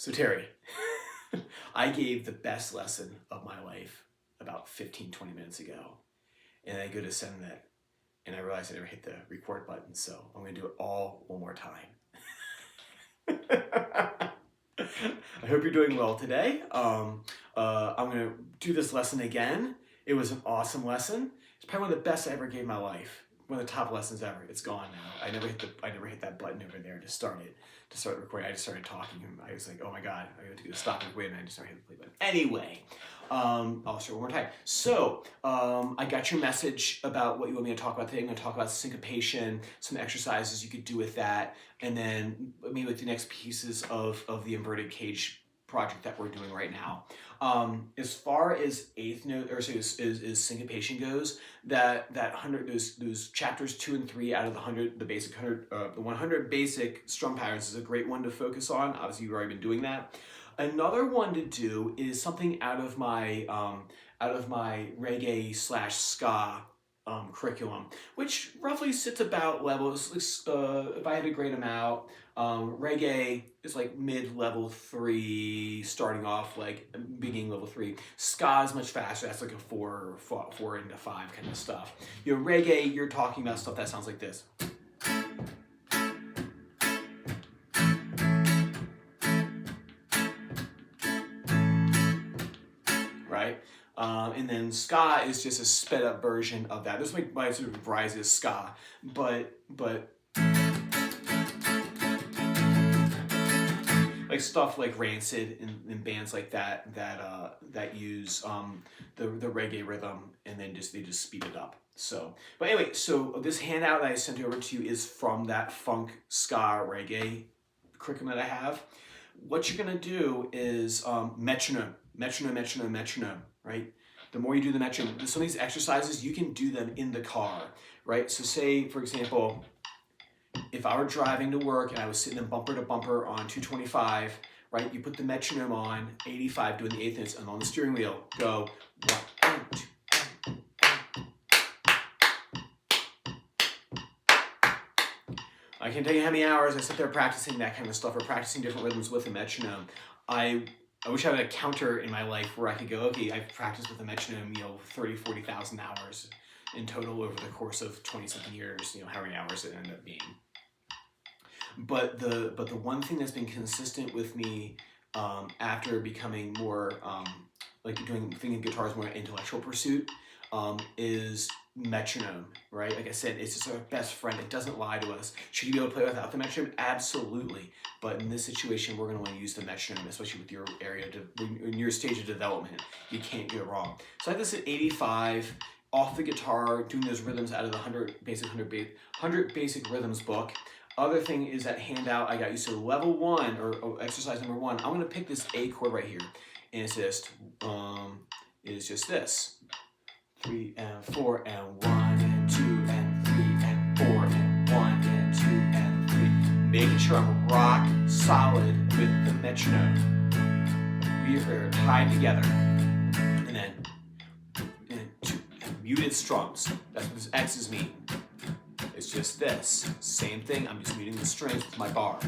So Terry, I gave the best lesson of my life about 15, 20 minutes ago. And I go to send that and I realized I never hit the record button. So I'm going to do it all one more time. I hope you're doing well today. I'm going to do this lesson again. It was an awesome lesson. It's probably one of the best I ever gave in my life. One of the top lessons ever. It's gone now. I never hit that button over there to start recording. I just started talking and I was like, oh my God, I have to go stop and wait, and I just started hitting the play button. Anyway, I'll start one more time. So, I got your message about what you want me to talk about today. I'm going to talk about syncopation, some exercises you could do with that, and then maybe with the next pieces of the inverted cage project that we're doing right now. As far as is syncopation goes, that 100 those chapters 2 and 3 out of the 100 the 100 basic strum patterns is a great one to focus on. Obviously, you've already been doing that. Another one to do is something out of my reggae / ska curriculum, which roughly sits about levels. If I had to grade them out, reggae is like mid-level 3, starting off like beginning level 3. Ska is much faster. That's like a 4 into 5 kind of stuff. Reggae, you're talking about stuff that sounds like this. Right? And then ska is just a sped up version of that. This is my sort of rise is ska, but like stuff like Rancid and bands like that use the reggae rhythm, and then they just speed it up. So, but anyway, so this handout that I sent over to you is from that funk ska reggae curriculum that I have. What you're gonna do is metronome, right? The more you do the metronome, some of these exercises, you can do them in the car, right? So say, for example, if I were driving to work and I was sitting in bumper to bumper on 225, right? You put the metronome on 85, doing the eighth notes, and on the steering wheel, go 1 and 2. I can't tell you how many hours I sit there practicing that kind of stuff, or practicing different rhythms with a metronome. I wish I had a counter in my life where I could go, okay, I've practiced with a metronome, 30, 40,000 hours in total over the course of 20-something years, how many hours it ended up being. But the one thing that's been consistent with me after becoming more, thinking guitar is more an intellectual pursuit, is metronome, right? Like I said, it's just our best friend. It doesn't lie to us. Should you be able to play without the metronome? Absolutely. But in this situation, we're going to want to use the metronome, especially with your in your stage of development. You can't get it wrong. So I have this at 85, off the guitar, doing those rhythms out of the 100 basic rhythms book. Other thing is that handout I got you. So level 1 or exercise number 1, I'm going to pick this A chord right here, and it's just this. 3 and 4 and 1 and 2 and 3 and 4 and 1 and 2 and 3. Making sure I'm rock solid with the metronome. We are tied together. And then 2 and muted strums. That's what this X's mean. It's just this. Same thing, I'm just muting the strings with my bar.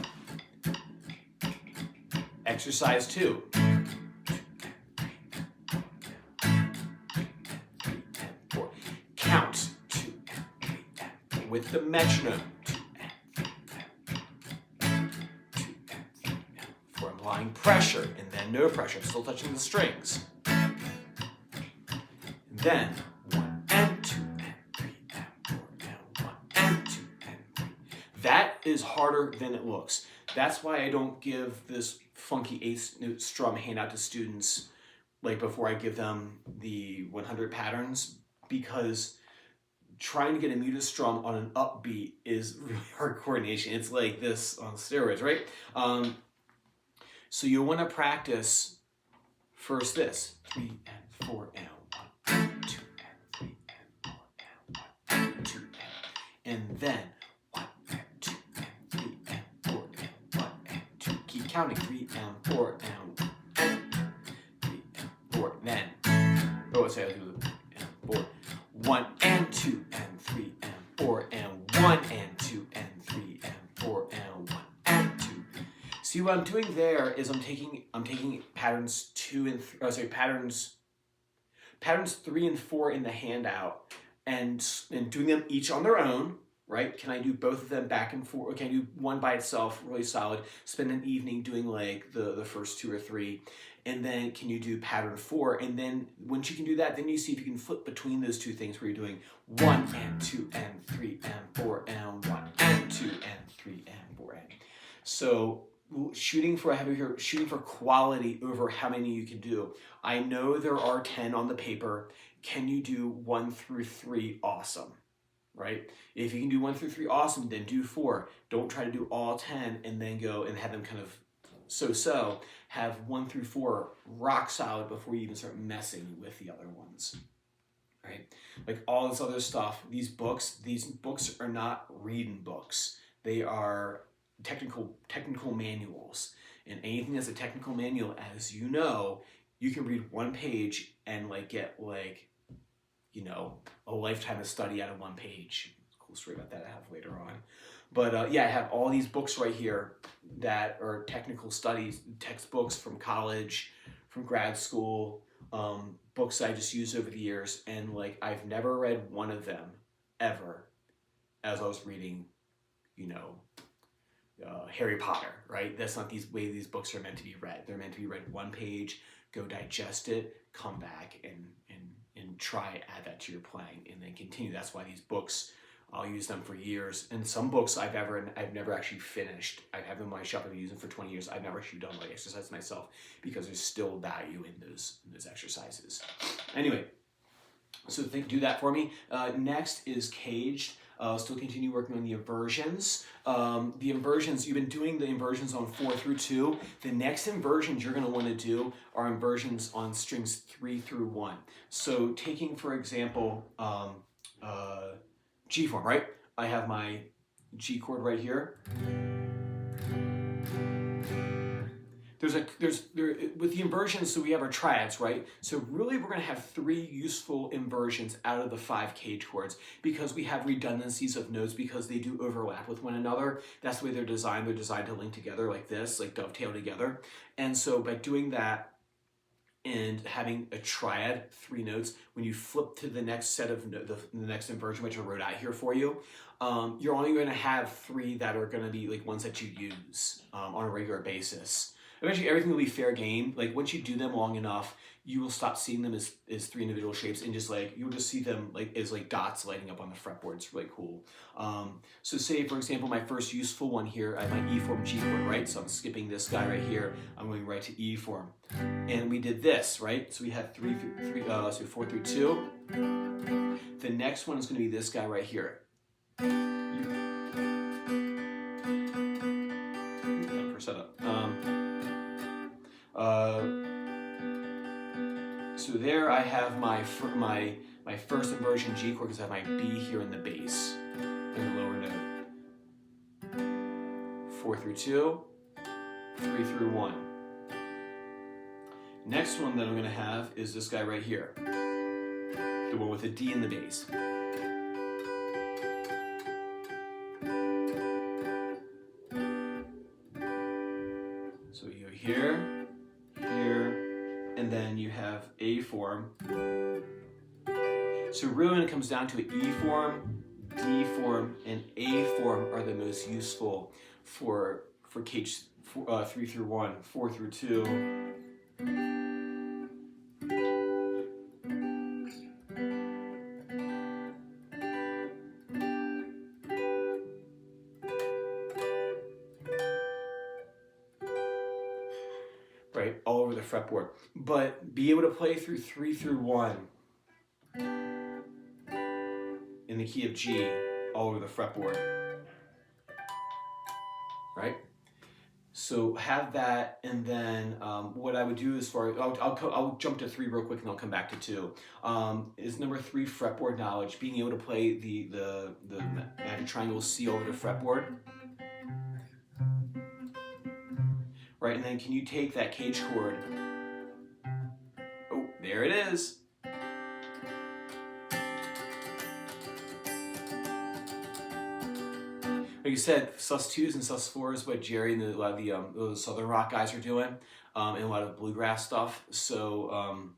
Exercise 2. Count 2 and 3 and 4 with the metronome. 2 and 3 and 2 and 3 and 4. I'm applying pressure and then no pressure. I'm still touching the strings. And then 1 and 2 and 3 and 4 and 1 and 2 and 3. That is harder than it looks. That's why I don't give this funky 8th strum handout to students like before I give them the 100 patterns, because trying to get a muted strum on an upbeat is really hard coordination. It's like this on steroids, right? So you want to practice first this 3 and 4 and 1 and 2 and 3 and 4 and 1 and 2 and then 1 and 2 and 3 and 4 and 1 and 2. Keep counting 3 and 4 and 1 and 3 and 4. Then I'll do the 4. 1 and 2 and 3 and 4 and 1 and 2 and 3 and 4 and 1 and 2. See what I'm doing there is I'm taking patterns patterns 3 and 4 in the handout and doing them each on their own, right? Can I do both of them back and forth? Or can I do one by itself, really solid, spend an evening doing like the first 2 or 3, and then can you do pattern 4? And then once you can do that, then you see if you can flip between those two things where you're doing 1 and 2 and 3 and 4 and 1 and 2 and 3 and 4 and. So shooting for quality over how many you can do. I know there are 10 on the paper. Can you do 1 through 3? Awesome, right? If you can do 1 through 3, awesome, then do 4. Don't try to do all 10 and then go and have them kind of so-so. Have 1 through 4 rock solid before you even start messing with the other ones, right? Like all this other stuff, these books are not reading books. They are technical manuals, and anything that's a technical manual, as you know, you can read 1 page and like get like, you know, a lifetime of study out of 1 page. Cool story about that I have later on. But yeah, I have all these books right here that are technical studies, textbooks from college, from grad school, books I just used over the years, and like I've never read one of them ever as I was reading, you know, Harry Potter, right? That's not the way these books are meant to be read. They're meant to be read 1 page, go digest it, come back and try add that to your playing, and then continue. That's why these books, I'll use them for years. And some books I've never actually finished. I have them on my shelf. I've used them for 20 years. I've never actually done like exercise myself because there's still value in those exercises. Anyway, so do that for me. Next is Caged. Still continue working on the inversions. The inversions, you've been doing the inversions on 4 through 2. The next inversions you're going to want to do are inversions on strings 3 through 1. So taking, for example, G form, right? I have my G chord right here. With the inversions, so we have our triads, right? So really we're going to have 3 useful inversions out of the 5 cage chords because we have redundancies of notes because they do overlap with one another. That's the way they're designed. They're designed to link together like this, like dovetail together. And so by doing that and having a triad, 3 notes, when you flip to the next set of the next inversion, which I wrote out here for you, you're only going to have 3 that are going to be like ones that you use on a regular basis. Eventually everything will be fair game. Like once you do them long enough, you will stop seeing them as 3 individual shapes and just like, you'll just see them like as like dots lighting up on the fretboard. It's really cool. So say for example, my first useful one here, I have my E form G chord, right? So I'm skipping this guy right here. I'm going right to E form. And we did this, right? So we had 4 through 2. The next one is going to be this guy right here. For setup. So there I have my first inversion G chord because I have my B here in the bass, in the lower note. 4 through 2, 3 through 1. Next one that I'm going to have is this guy right here, the one with the D in the bass. So you go here, and then you have A form. So really when it comes down to it, E form, D form, and A form are the most useful for cage 3 through 1, 4 through 2. Right, all over the fretboard. But be able to play through 3 through 1 in the key of G all over the fretboard. Right? So have that, and then what I would do as far as, I'll jump to 3 real quick and I'll come back to 2. Is number 3 fretboard knowledge, being able to play the magic triangle C over the fretboard. Right, and then can you take that cage chord? Oh, there it is. like you said, sus2s and sus4s, what Jerry and a lot of the Southern rock guys are doing, and a lot of bluegrass stuff. So,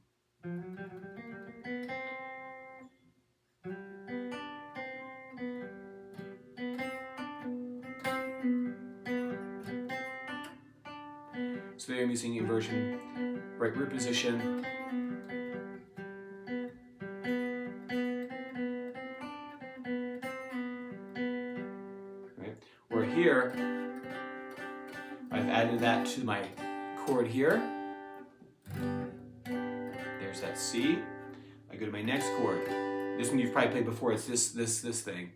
so there I'm using inversion, right root position. Right, where here, I've added that to my chord here. There's that C. I go to my next chord. This one you've probably played before. It's this thing.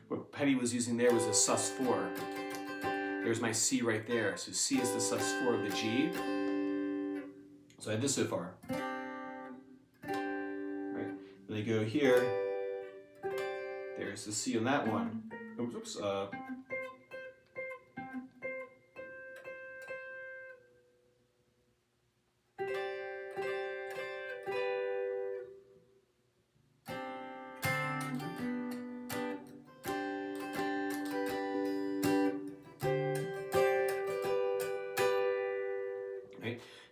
What Petty was using there was a sus4. There's my C right there. So C is the sus4 of the G. So I have this so far. Right. Then I go here. There's the C on that one. Oops.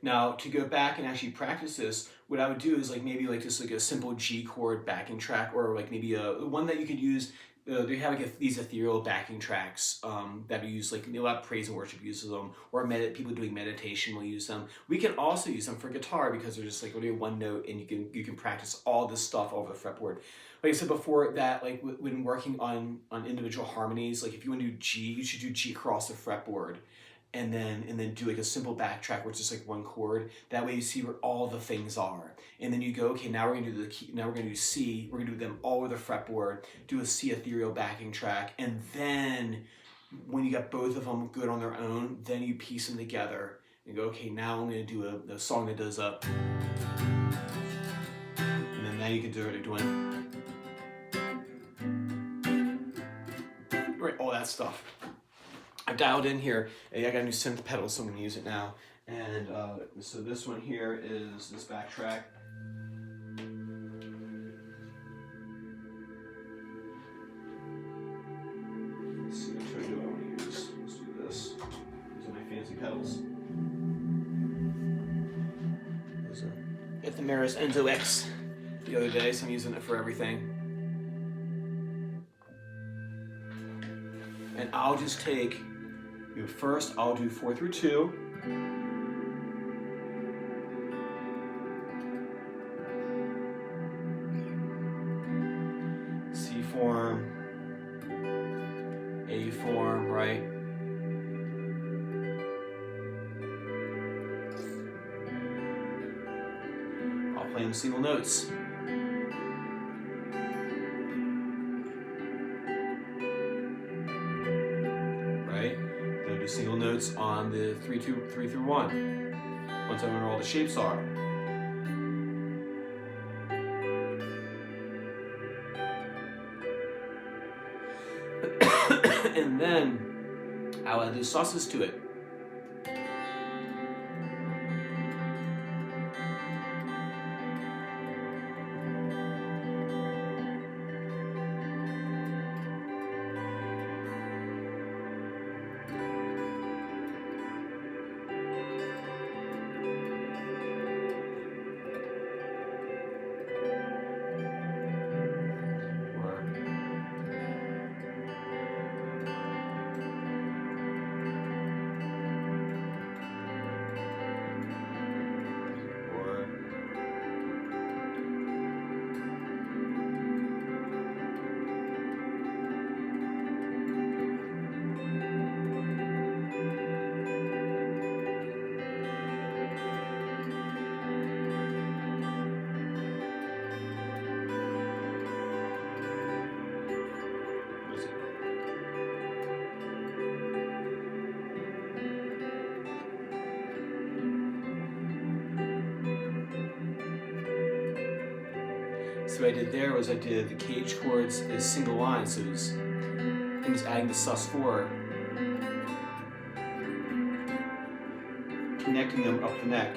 Now, to go back and actually practice this, what I would do is like maybe like just like a simple G chord backing track, or like maybe one that you could use. They have like these ethereal backing tracks that we use, like a lot of praise and worship uses them, or people doing meditation will use them. We can also use them for guitar because they're just like only one note, and you can practice all this stuff over the fretboard. Like I said before, that like when working on individual harmonies, like if you want to do G, you should do G across the fretboard. And then do like a simple backtrack where it's just like one chord. That way you see where all the things are. And then you go, okay, now we're gonna do the key, now we're gonna do C, we're gonna do them all over the fretboard, do a C ethereal backing track, and then when you got both of them good on their own, then you piece them together and go, okay, now I'm gonna do a song that does a, and then now you can do it doing, right, all that stuff. I've dialed in here. I got a new synth pedal, so I'm going to use it now. And so this one here is this backtrack. Let's see what tone do I want to use. Let's do this. These are my fancy pedals. Got the Meris Enzo X the other day, so I'm using it for everything. And I'll just take, first I'll do 4 through 2. C form, A form, right? I'll play them single notes. Single notes on the 3 through 1. Once I know where all the shapes are. And then I'll add the sauces to it. So what I did there was I did the cage chords as single lines, so it was, I'm just adding the sus4, connecting them up the neck.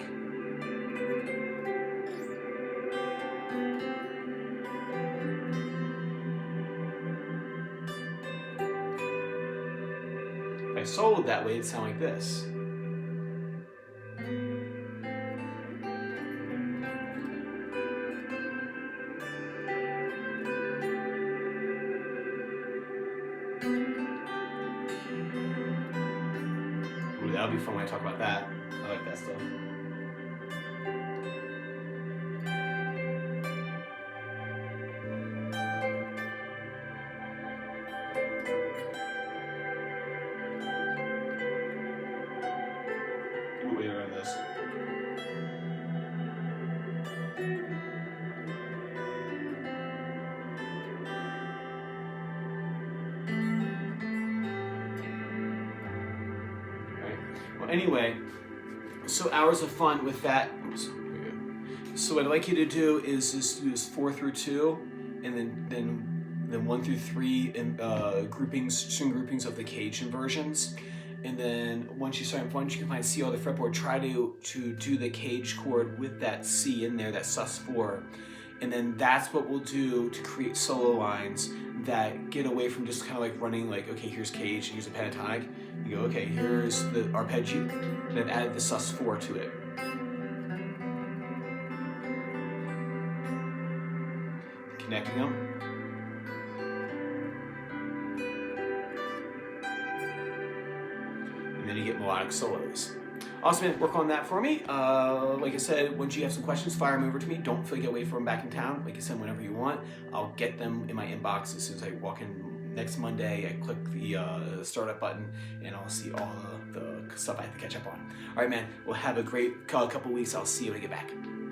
I soloed that way, it'd sound like this. Ooh, that'll be fun when I talk about that. I like that stuff. Ooh, wait around this. Well, anyway, so hours of fun with that. Oops, so what I'd like you to do is just do 4 through 2, and then 1 through 3 in groupings, string groupings of the cage inversions. And then once you can find C on the fretboard, try to do the cage chord with that C in there, that sus4. And then that's what we'll do to create solo lines that get away from just kind of like running like, okay, here's cage, here's a pentatonic. You go, okay, here's the arpeggio, and I've added the sus4 to it. Connecting them. And then you get melodic solos. Awesome, man, work on that for me. Like I said, once you have some questions, fire them over to me. Don't feel like wait for them back in town. Like I said, whenever you want, I'll get them in my inbox as soon as I walk in next Monday. I click the startup button, and I'll see all the stuff I have to catch up on. All right, man, well, have a great couple weeks. I'll see you when I get back.